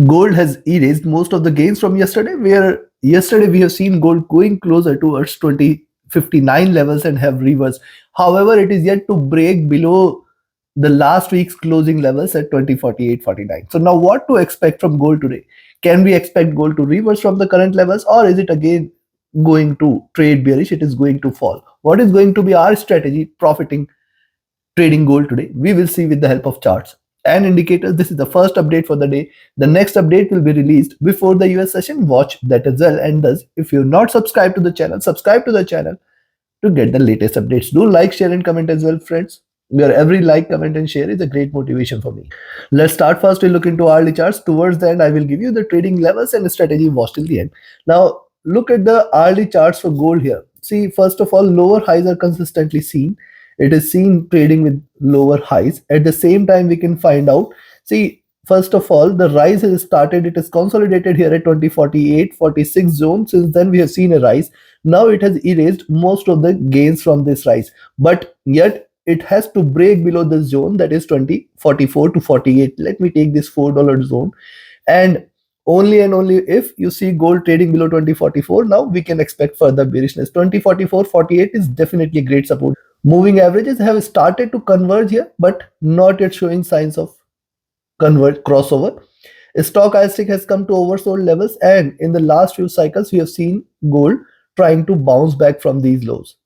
Gold has erased most of the gains from yesterday, where yesterday we have seen gold going closer towards 2059 levels and have reversed. However, it is yet to break below the last week's closing levels at 2048.49. So now what to expect from gold today? Can we expect gold to reverse from the current levels, or is it again going to trade bearish? It is going to fall. What is going to be our strategy profiting trading gold today? We will see with the help of charts and indicators. This is the first update for the day. The next update will be released before the US session. Watch that as well. And thus, if you're not subscribed to the channel, subscribe to the channel to get the latest updates. Do like, share, and comment as well, friends. Your every like, comment, and share is a great motivation for me. Let's start first to look into hourly charts. Towards the end, I will give you the trading levels and strategy. Watch till the end. Now, look at the hourly charts for gold here. See, first of all, lower highs are consistently seen. It is seen trading with lower highs. At the same time, we can find out. See, first of all, the rise has started. It is consolidated here at 2048-46 zone. Since then, we have seen a rise. Now it has erased most of the gains from this rise, but yet it has to break below this zone, that is 2044 to 48. Let me take this $4 zone, and only if you see gold trading below 2044, now we can expect further bearishness. 2044-48 is definitely great support. Moving averages have started to converge here, but not yet showing signs of converge crossover. Stochastic has come to oversold levels, and in the last few cycles we have seen gold trying to bounce back from these lows.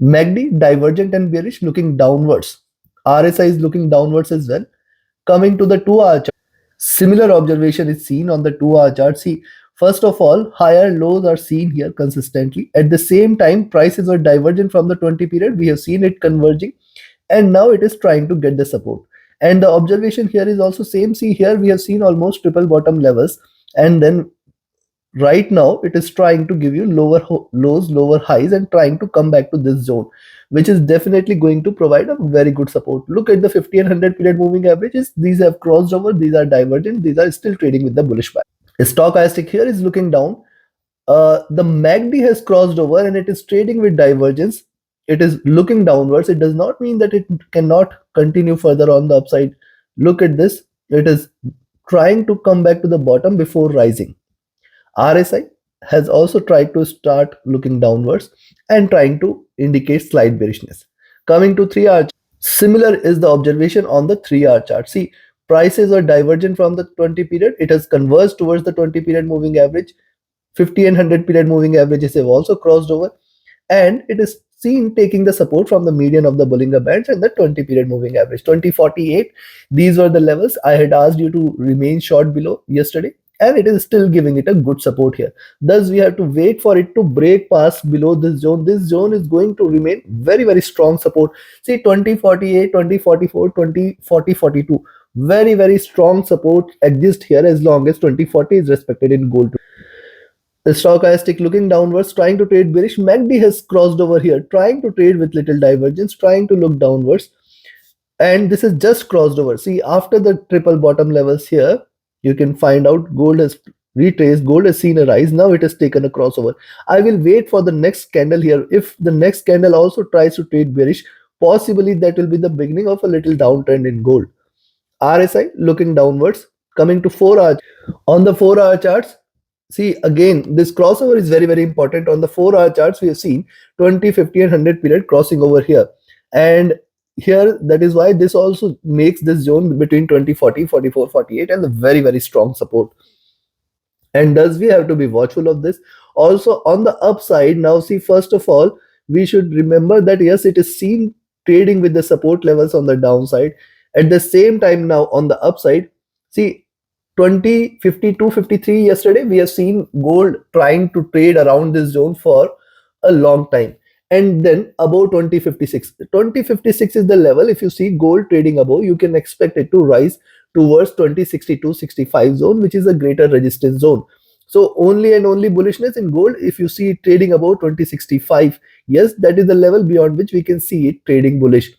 MACD divergent and bearish, looking downwards. RSI is looking downwards as well. Coming to the 2-hour chart, similar observation is seen on the 2-hour chart. See, first of all, higher lows are seen here consistently. At the same time, prices are divergent from the 20 period. We have seen it converging, and now it is trying to get the support. And the observation here is also same. See, here we have seen almost triple bottom levels, and then right now it is trying to give you lower lows, lower highs, and trying to come back to this zone, which is definitely going to provide a very good support. Look at the 50 and 100 period moving averages. These have crossed over, these are divergent, these are still trading with the bullish bias. Stochastic here is looking down. The MACD has crossed over and it is trading with divergence. It is looking downwards. It does not mean that it cannot continue further on the upside. Look at this, it is trying to come back to the bottom before rising. RSI has also tried to start looking downwards and trying to indicate slight bearishness. Coming to 3-hour, similar is the observation on the 3-hour chart. See, prices are divergent from the 20 period. It has converged towards the 20 period moving average. 50 and 100 period moving averages have also crossed over, and it is seen taking the support from the median of the Bollinger Bands and the 20 period moving average 2048. These were the levels I had asked you to remain short below yesterday, and it is still giving it a good support here. Thus we have to wait for it to break past below this zone. This zone is going to remain very strong support. See, 2048, 2044, 2040, 42, very strong support exists here as long as 2040 is respected in gold. The stochastic looking downwards, trying to trade bearish. MACD has crossed over here, trying to trade with little divergence, trying to look downwards. And this is just crossed over. See, after the triple bottom levels here, you can find out gold has retraced, gold has seen a rise. Now it has taken a crossover. I will wait for the next candle here. If the next candle also tries to trade bearish, possibly that will be the beginning of a little downtrend in gold. RSI looking downwards. Coming to 4-hour. On the 4-hour charts, see, again, this crossover is very important. On the 4-hour charts, we have seen 20, 50, and 100 period crossing over here. And here, that is why this also makes this zone between 20, 40, 44, 48 and a very strong support. And thus we have to be watchful of this. Also on the upside, now see, first of all, we should remember that yes, it is seen trading with the support levels on the downside. At the same time, now on the upside, see, 2052, 53 yesterday, we have seen gold trying to trade around this zone for a long time, and then above 2056. 2056 is the level. If you see gold trading above, you can expect it to rise towards 2062, 65 zone, which is a greater resistance zone. So only and only bullishness in gold if you see it trading above 2065. Yes, that is the level beyond which we can see it trading bullish.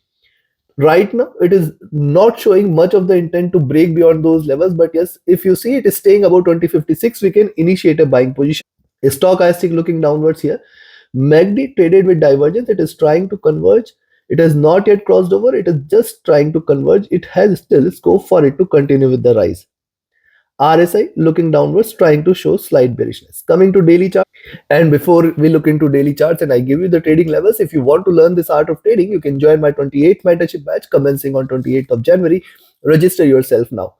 Right now it is not showing much of the intent to break beyond those levels, but yes, if you see it is staying above 2056, we can initiate a buying position. Stochastic looking downwards here. MACD traded with divergence. It is trying to converge. It has not yet crossed over. It is just trying to converge. It has still scope for it to continue with the rise. RSI looking downwards, trying to show slight bearishness. Coming to daily chart, and before we look into daily charts and I give you the trading levels, if you want to learn this art of trading, you can join my 28th mentorship batch commencing on 28th of January. Register yourself now.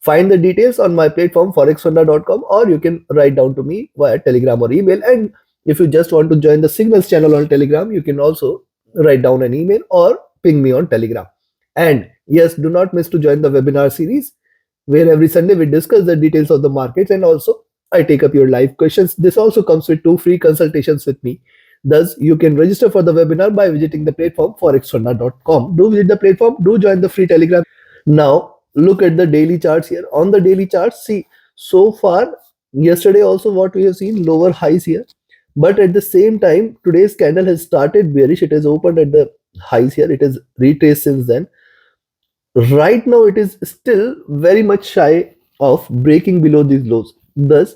Find the details on my platform forexfunda.com, or you can write down to me via Telegram or email. And if you just want to join the Signals channel on Telegram, you can also write down an email or ping me on Telegram. And yes, do not miss to join the webinar series where every Sunday we discuss the details of the markets, and also I take up your live questions. This also comes with 2 free consultations with me. Thus, you can register for the webinar by visiting the platform forexfunda.com. Do visit the platform, do join the free Telegram. Now, look at the daily charts here. On the daily charts, see, so far, yesterday also what we have seen, lower highs here. But at the same time, today's candle has started bearish. It has opened at the highs here. It has retraced since then. Right now, it is still very much shy of breaking below these lows. Thus,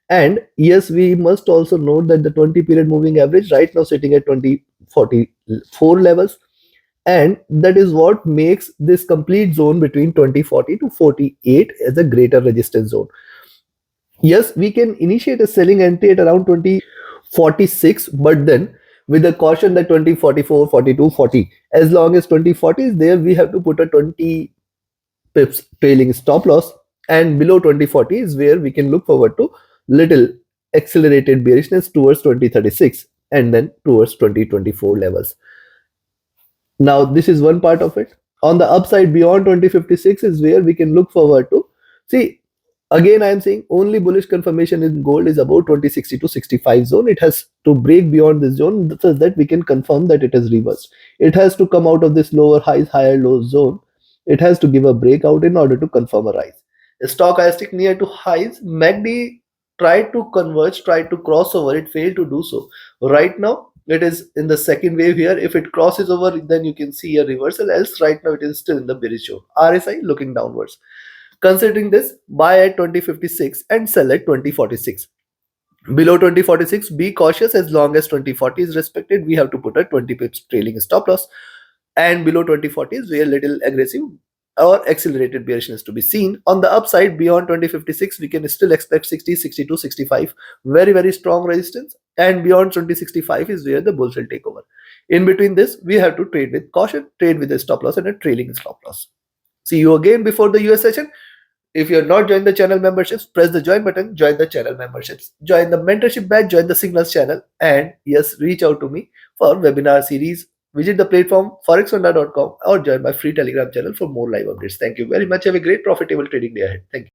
and yes, we must also note that the 20 period moving average right now sitting at 2044 levels, and that is what makes this complete zone between 2040 to 48 as a greater resistance zone. Yes, we can initiate a selling entry at around 2046, but then with the caution that 2044, 42, 40, as long as 2040 is there, we have to put a 20 pips trailing stop loss, and below 2040 is where we can look forward to little accelerated bearishness towards 2036 and then towards 2024 levels. Now, this is one part of it. On the upside, beyond 2056 is where we can look forward to. See, again, I am saying only bullish confirmation in gold is about 2060 to 65 zone. It has to break beyond this zone so that we can confirm that it has reversed. It has to come out of this lower highs, higher lows zone. It has to give a breakout in order to confirm a rise. Stochastic near to highs, MACD tried to converge, tried to cross over, it failed to do so. Right now, it is in the second wave here. If it crosses over, then you can see a reversal. Else, right now, it is still in the bearish zone. RSI looking downwards. Considering this, buy at 2056 and sell at 2046. Below 2046, be cautious. As long as 2040 is respected, we have to put a 20 pips trailing stop loss. And below 2040 is where little aggressive or accelerated bearishness to be seen. On the upside, beyond 2056, we can still expect 60, 62, 65. Very, very strong resistance. And beyond 2065 is where the bulls will take over. In between this, we have to trade with caution, trade with a stop loss and a trailing stop loss. See you again before the US session. If you're not joined the channel memberships, press the join button, join the channel memberships, join the mentorship batch, join the Signals channel, and yes, reach out to me for webinar series. Visit the platform forexfunda.com or join my free Telegram channel for more live updates. Thank you very much. Have a great profitable trading day ahead. Thank you.